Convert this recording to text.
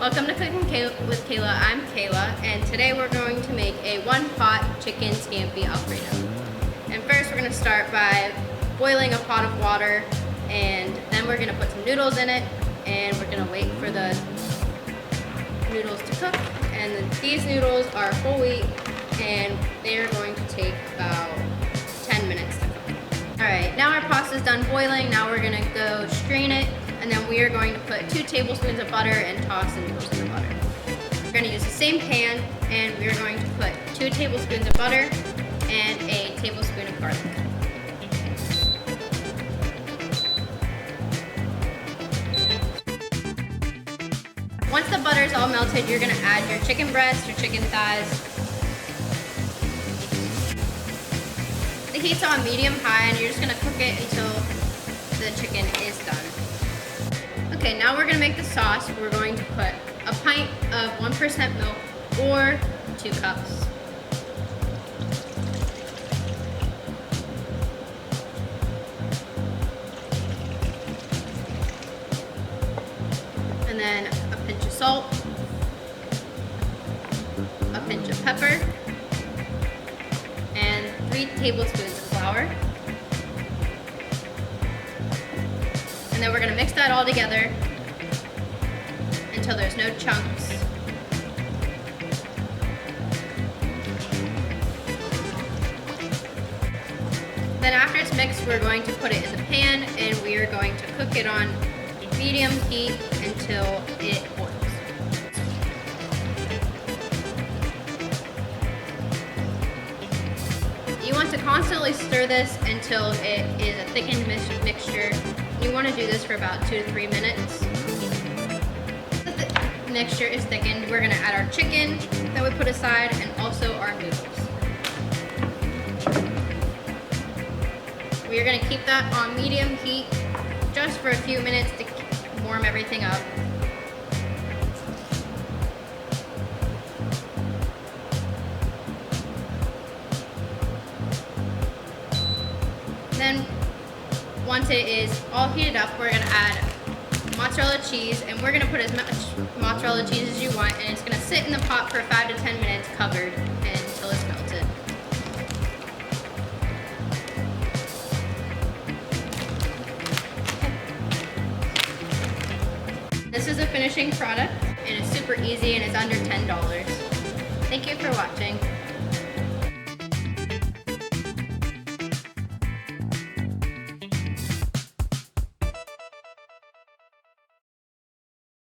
Welcome to Cooking with Kayla. I'm Kayla, and today we're going to make a one-pot chicken scampi Alfredo. And first, we're going to start by boiling a pot of water, and then we're going to put some noodles in it, and we're going to wait for the noodles to cook. And then these noodles are whole wheat, and they are going to take about 10 minutes to cook. All right, now our pasta's done boiling. Now we're going to go strain it. And then we are going to put 2 tablespoons of butter and toss the noodles in the butter. We're going to use the same pan, and we are going to put 2 tablespoons of butter and a tablespoon of garlic. Once the butter is all melted, you're going to add your chicken breasts, your chicken thighs. The heat's on medium-high, and you're just going to cook it until the chicken is done. Okay, now we're gonna make the sauce. We're going to put a pint of 1% milk or 2 cups. And then a pinch of salt, a pinch of pepper, and 3 tablespoons of flour. And then we're going to mix that all together until there's no chunks. Then after it's mixed, we're going to put it in the pan, and we are going to cook it on medium heat until it boils. You want to constantly stir this until it is a thickened mixture. You want to do this for about 2 to 3 minutes. Once the mixture is thickened, we're going to add our chicken that we put aside and also our noodles. We are going to keep that on medium heat just for a few minutes to warm everything up. Then once it is all heated up, we're going to add mozzarella cheese, and we're going to put as much mozzarella cheese as you want, and it's going to sit in the pot for 5 to 10 minutes covered until it's melted. This is a finishing product, and it's super easy, and it's under $10. Thank you for watching.